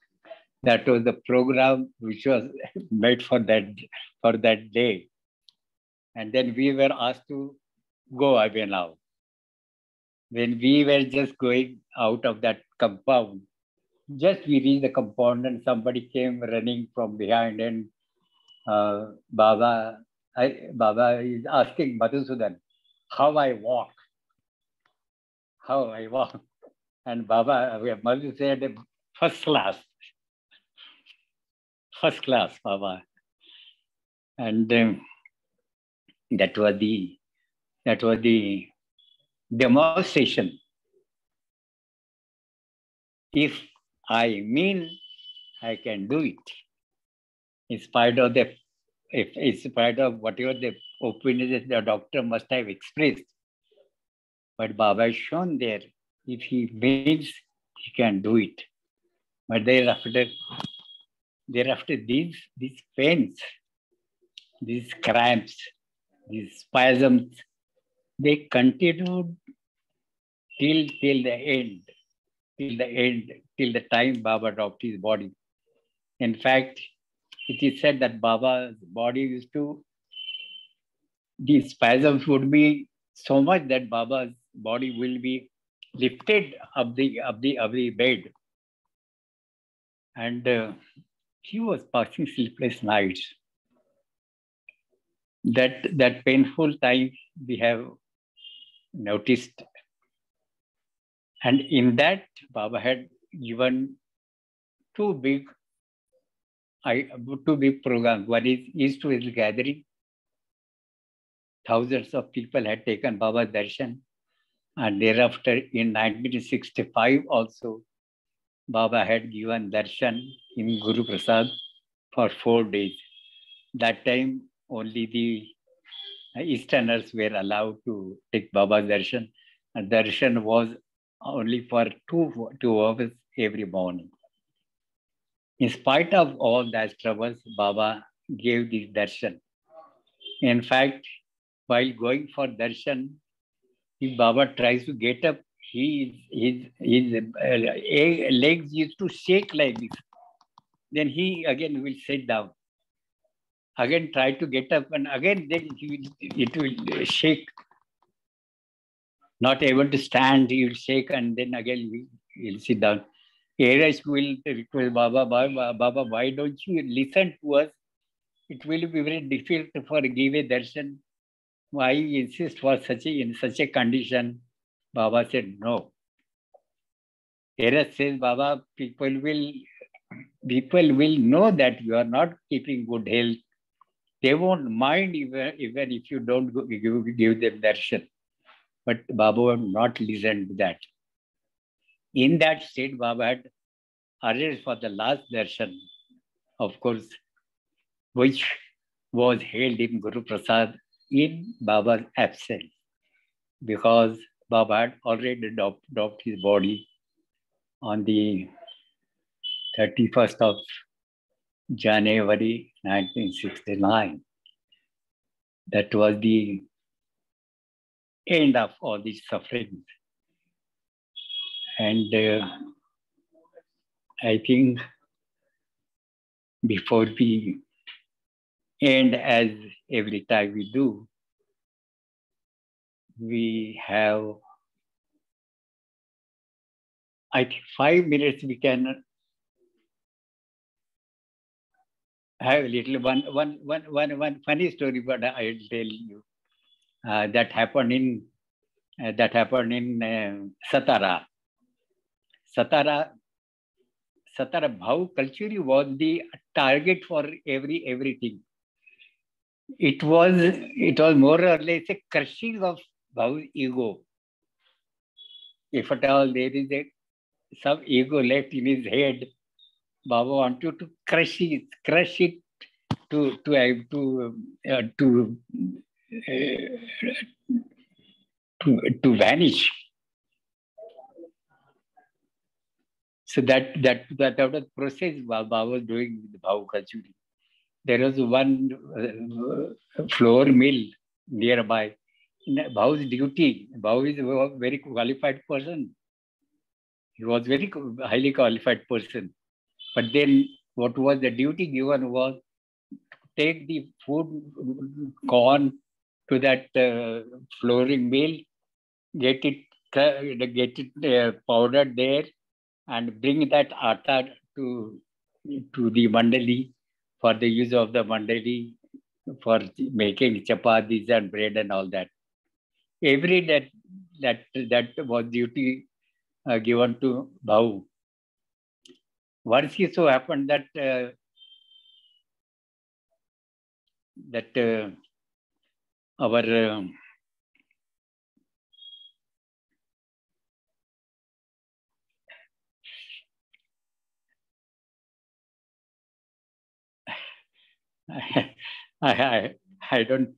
That was the program which was made for that day. And then we were asked to go away now. When we were just going out of that compound, just we reached the compound and somebody came running from behind, and Baba is asking Madhusudan, how I walk. And Madhu said, first class, Baba. And that was the demonstration. If I mean, I can do it. In spite of whatever the opinion the doctor must have expressed. But Baba has shown there, if he means, he can do it. But thereafter these pains, these cramps, these spasms, they continued till the time Baba dropped his body. In fact, it is said that Baba's body the spasms would be so much that Baba's body will be lifted up the bed. And he was passing sleepless nights. That painful time we have noticed And in that, Baba had given two big programs. One is East to West Gathering. Thousands of people had taken Baba's darshan. And thereafter, in 1965 also, Baba had given darshan in Guru Prasad for 4 days. That time, only the Easterners were allowed to take Baba's darshan. And darshan was only for two hours every morning. In spite of all that troubles, Baba gave this darshan. In fact, while going for darshan, if Baba tries to get up, his legs used to shake like this. Then he again will sit down. Again try to get up, and again then it will shake. Not able to stand, he will shake, and then again he'll sit down. Eras will request Baba, why don't you listen to us? It will be very difficult for give a darshan. Why you insist for in such a condition? Baba said no. Eras says, Baba, people will know that you are not keeping good health. They won't mind even if you don't give them darshan. But Baba would not listen to that. In that state, Baba had arranged for the last darshan, of course, which was held in Guru Prasad in Baba's absence, because Baba had already dropped his body on the 31st of January 1969. That was the end of all these sufferings. And I think before we end, as every time we do, we have, I think, 5 minutes we can have a little one funny story, but I'll tell you. That happened in Satara. Satara Bhau Kalchuri was the target for everything. It was more or less a crushing of Bhau's ego. If at all there is some ego left in his head, Baba wanted to crush it to vanish. So that process Baba was doing with Bhau Kalchuri. There was one flour mill nearby. In Bhau's duty, Bhau is a very qualified person. He was very highly qualified person. But then what was the duty given was to take the food corn to that flouring mill, get it powdered there, and bring that atta to the mandali for the use of the mandali for making chapatis and bread and all that. Every that was duty given to Bhau. Once it so happened that our I don't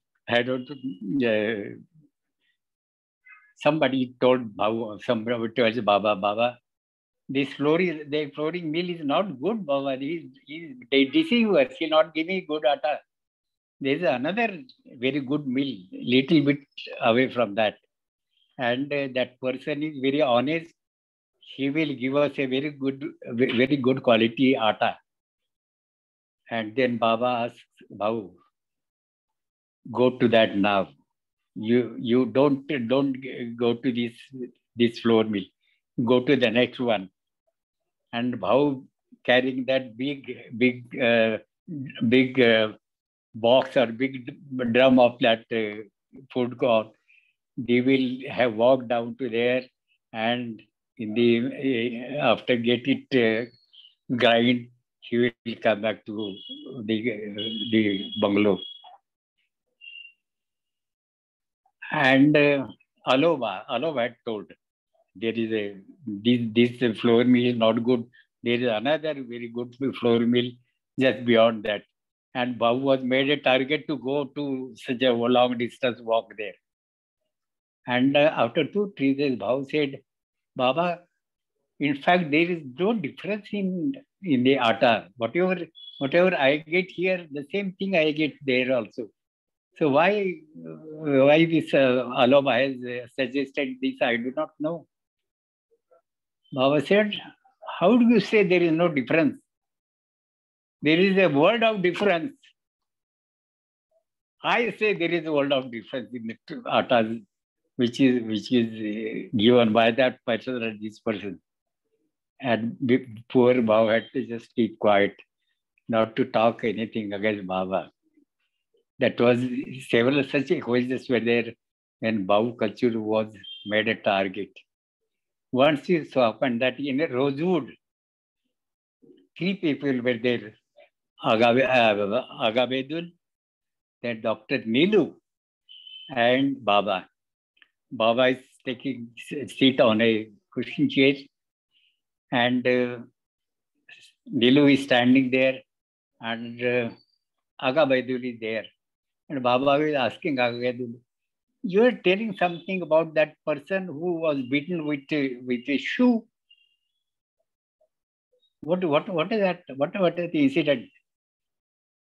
somebody told Bhau, somebody tells Baba, this flooring mill is not good, Baba. They deceive us. He'll not give me good atta. There's another very good mill, little bit away from that. And that person is very honest. He will give us a very good quality atta. And then Baba asks Bhau, go to that now. You don't go to this flour mill. Go to the next one. And Bhau, carrying that big box or big drum of that food corn, they will have walked down to there and In the after get it grind, he will come back to the bungalow. And Alova had told, there is a this flour mill is not good. There is another very good flour mill just beyond that. And Babu was made a target to go to such a long distance walk there. And after 2-3 days, Babu said, Baba, in fact, there is no difference in the atta. Whatever I get here, the same thing I get there also. So why this Aloba has suggested this, I do not know. Baba said, how do you say there is no difference? There is a world of difference. I say there is a world of difference in the attas, which is given by that person and this person. And poor Baba had to just keep quiet, not to talk anything against Baba. That was several such coincidences were there when Babu culture was made a target. Once it so happened that in a Rosewood, 3 people were there. Agabedul, then Dr. Nilu, and Baba. Baba is taking seat on a cushion chair, and Nilu is standing there, and Agabedul is there. And Baba is asking Agabedul, you are telling something about that person who was beaten with a shoe. What is that? What is the incident?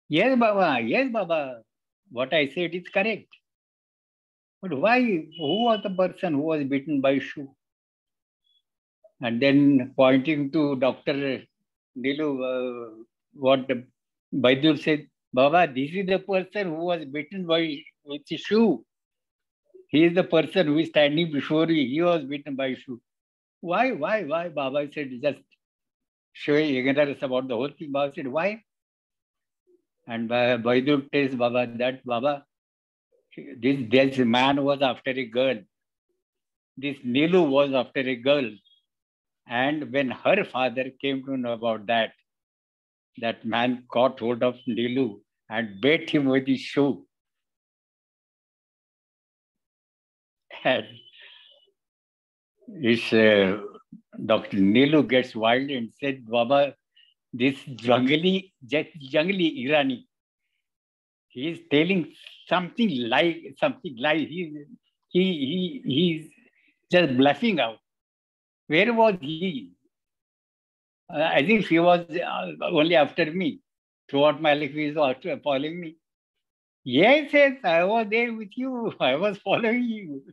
Yes, Baba. What I said is correct. But why? Who was the person who was beaten by shoe? And then pointing to Dr. Nilu, what Baidur said, Baba, this is the person who was beaten with a shoe. He is the person who is standing before you. He was beaten by shoe. Why? Baba said, just showing ignorance about the whole thing. Baba said, why? And Baidur tells Baba that, Baba, this man was after a girl. This Nilu was after a girl. And when her father came to know about that man caught hold of Nilu and beat him with his shoe. And Dr. Nilu gets wild and said, Baba, this jungly Irani, he is telling something lie. He's just bluffing out. Where was he? As if he was only after me. Throughout my life, he was following me. Yes, I was there with you. I was following you.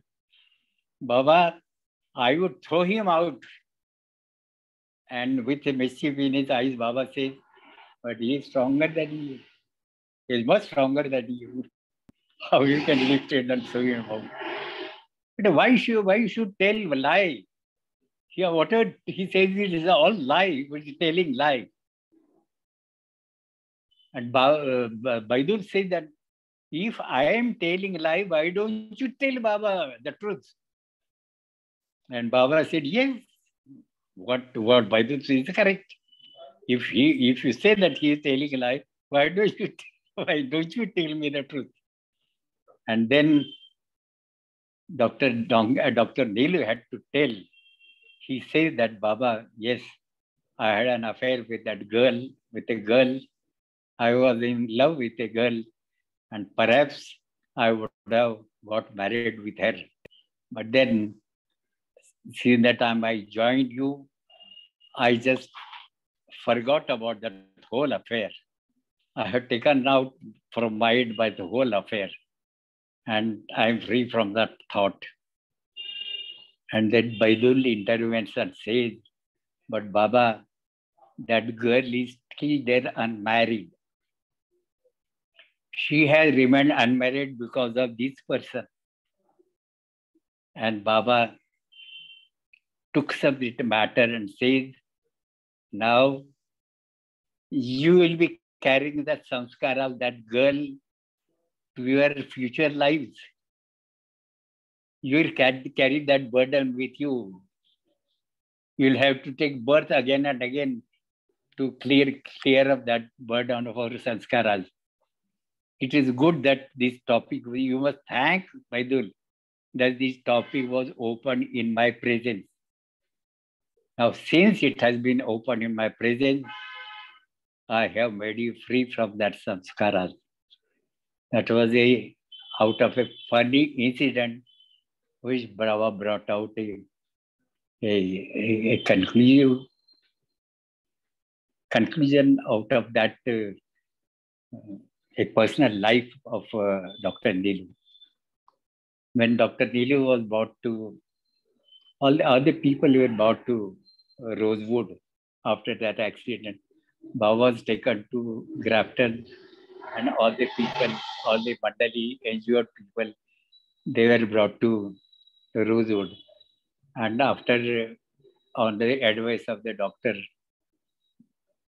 Baba, I would throw him out. And with a mischief in his eyes, Baba says, but he is stronger than you. He is much stronger than you. How you can lift it and throw him out? But why should tell a lie? Here, whatever he says, it is all lie, but he's telling lie. And Baidur said that if I am telling lie, why don't you tell Baba the truth? And Baba said, yes, what Baidur says is correct. If you say that he is telling a lie, why don't you tell me the truth? And then Dr. Nilu had to tell. He says that, Baba, yes, I had an affair with a girl. I was in love with a girl, and perhaps I would have got married with her. But then, since that time I joined you, I just forgot about that whole affair. I have taken out from mind by the whole affair, and I am free from that thought. And then Baidul intervenes and says, but Baba, that girl is still there unmarried. She has remained unmarried because of this person. And Baba took up the matter and says, now you will be carrying that samskar of that girl to your future lives. You will carry that burden with you. You'll have to take birth again and again to clear up that burden of our sanskaras. It is good that this topic, you must thank Vaidul that this topic was opened in my presence. Now, since it has been opened in my presence, I have made you free from that samskaras. That was out of a funny incident which Brahma brought out a conclusion out of that a personal life of Dr. Nilu. When Dr. Nilu was brought to, all the other people were brought to Rosewood after that accident. Baba was taken to Grafton, and all the people, all the Mandali, injured people, they were brought to Rosewood. And after, on the advice of the doctor,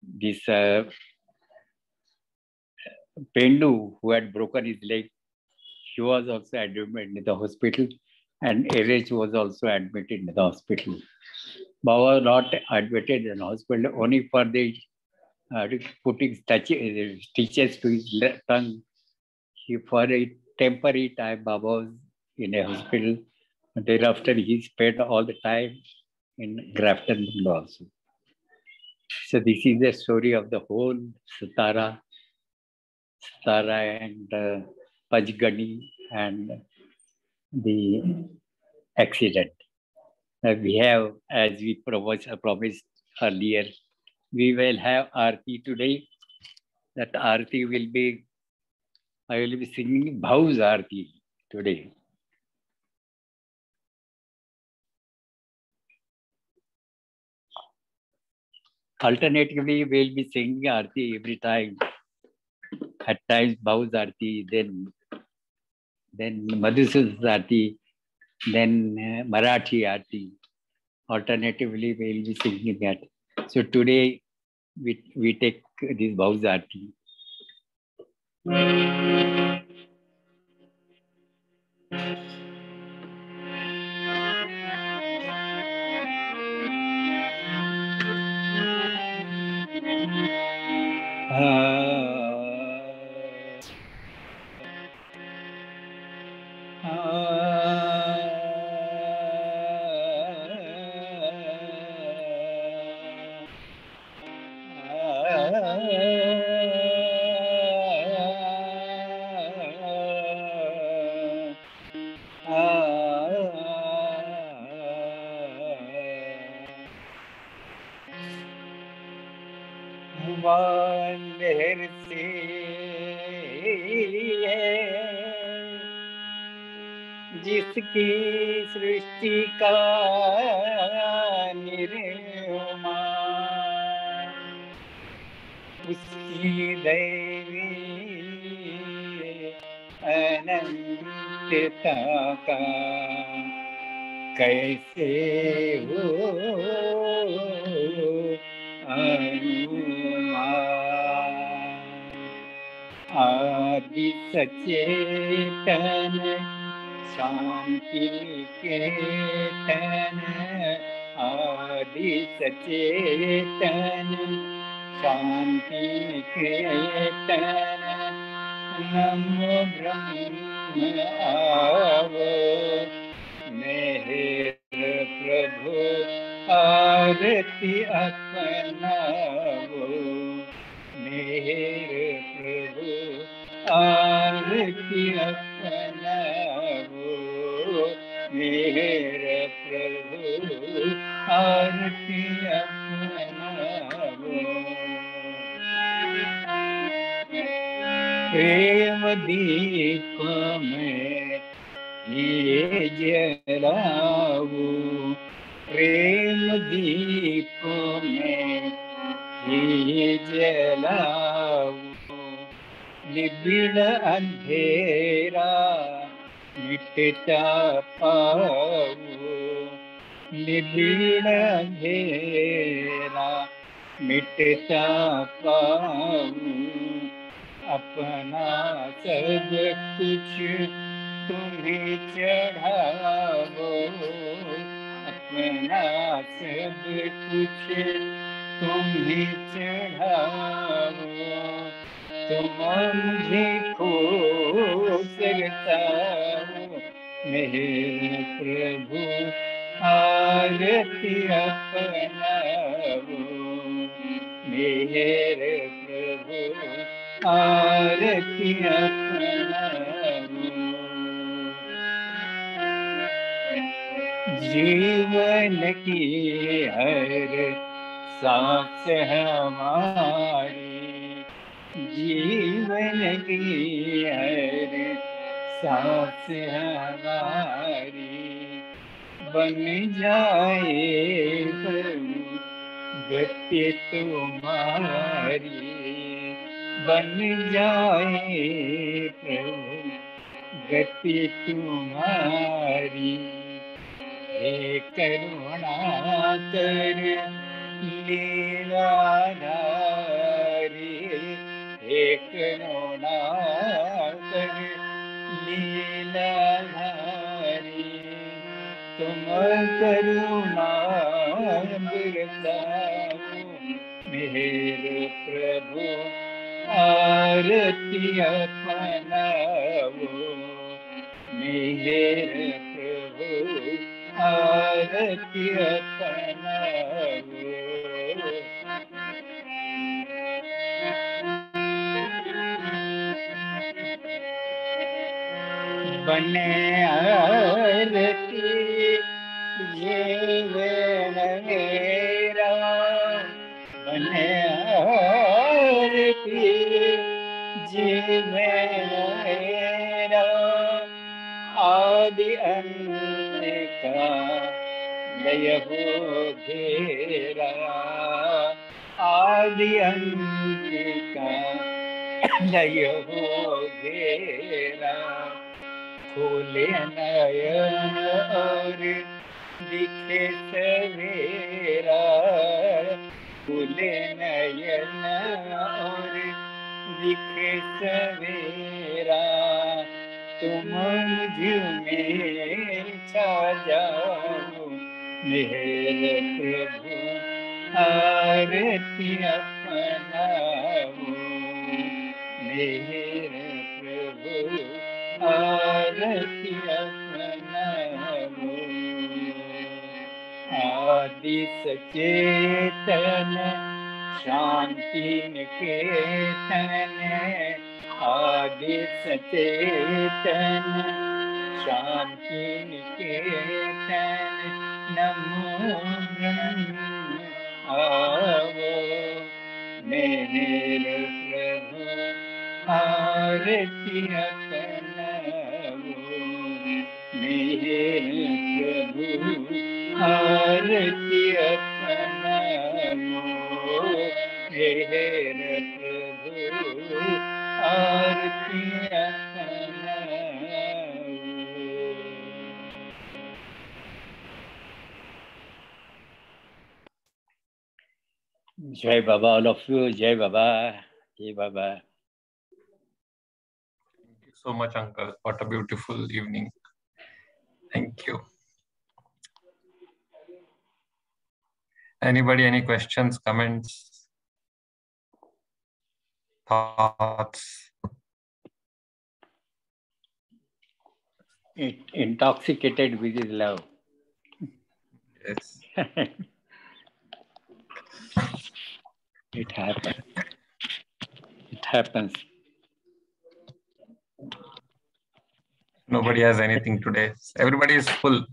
this Pendu, who had broken his leg, he was also admitted in the hospital, and Erich was also admitted in the hospital. Baba was not admitted in the hospital only for the putting stitches to his tongue. For a temporary time, Baba was in a hospital. Thereafter, he spent all the time in Grafton also. So this is the story of the whole Satara and Pajgani and the accident. We have, as we promised earlier, we will have Aarti today. That Aarti will be, I will be singing Bhaus Aarti today. Alternatively, we'll be singing Aarti every time. At times Bhaus Aarti, then Madhusudan's Aarti, then Marathi Aarti. Alternatively, we'll be singing that. So today, we take this Bhaus Aarti. जिसकी सृष्टि का निर्माण उसकी दैवी अनंतता का कैसे हो अनुमान। आदि सचेतन शांति निकेतन, आदि सचेतन शांति निकेतन, नमो ब्रह्म आवो मेहर प्रभु आरती अपनावो मेहर प्रभु आरती अपनावो मेहर प्रभु आरती अपनावो। प्रेम दीप में ये जलाओ, प्रेम दीप में ये जलाओ, निबिड़ अंधेरा मिटता पाओ, निबिड़ अंधेरा मिटता पाओ, अपना सब कुछ तुम्हें चढ़ाओ, अपना सब कुछ तुम ही चढ़ाओ, तुम मुझे खुश रखाओ मेरे प्रभु, आरती अपनाओ मेरे प्रभु, आरती अपनाओ। जीवन की हर सांस हमारी, जीवन की हर सांस हमारी बन जाए प्रभु गति तुम्हारी, बन जाए प्रभु गति तुम्हारी। हे करुणा कर लीलाधारी, हे करुणा कर लीलाधारी, तुम करुणा बरसाओ मेरे प्रभु, आरती अपनाओ मेरे प्रभु, आरती अपनाओ। बने आरती जीवन मेरा, बने आरती जीवन मेरा, आदि अंत का लय हो घेरा, आदि अंत का लय हो घेरा, खोले नयन और दिखे सवेरा, खोले नयन और दिखे सवेरा, तुम मुझ में छा जाओ मेरे प्रभु, आरती अपनाओ मेरे प्रभु, आरती अपनाओ। आदि सचेतन शांति निकेतन, आदि सचेतन शांति निकेतन, नमो ब्रह्म आवो मेरे प्रभु, आरती अपनाओ मेरे प्रभु, आरती अपनाओ मेरे प्रभु, आरती अपनाओ। Jai Baba, all of you. Jai Baba. Jai Baba. Thank you so much, Uncle. What a beautiful evening. Thank you. Anybody, any questions, comments, thoughts? Intoxicated with his love. Yes. It happens. It happens. Nobody has anything today. Everybody is full.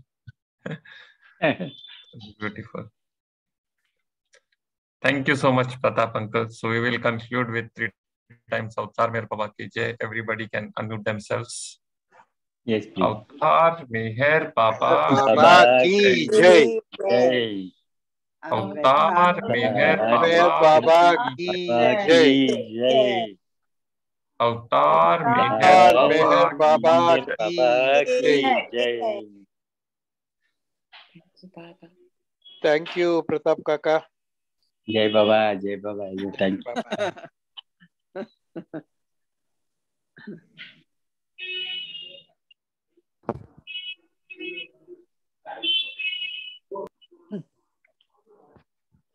Beautiful. Thank you so much, Pratap Uncle. So we will conclude with 3 times Avtar Meher Baba ki Jai. Everybody can unmute themselves. Yes, please. Avtar Meher Baba ki Jai. Jai. Avtar Meher Baba ki Jai. Jai. Avtar Meher Baba ki Jai. Thank you, Pratap Kaka. Jai Baba, Jai Baba. Thank you.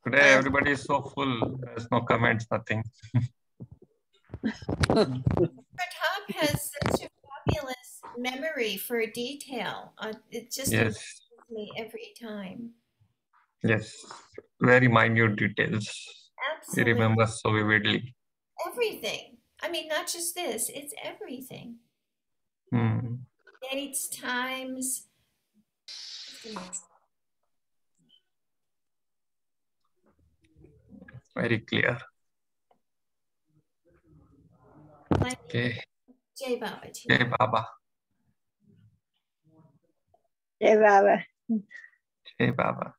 Today everybody is so full. There's no comments, nothing. Pratap has such a fabulous memory for detail. It just amazes me every time. Yes, very minute details. Absolutely. He remembers so vividly. Everything. I mean, not just this, it's everything. Dates, times. Very clear. Okay. Jai Baba. Jai Baba. Jai Baba. Jai Baba.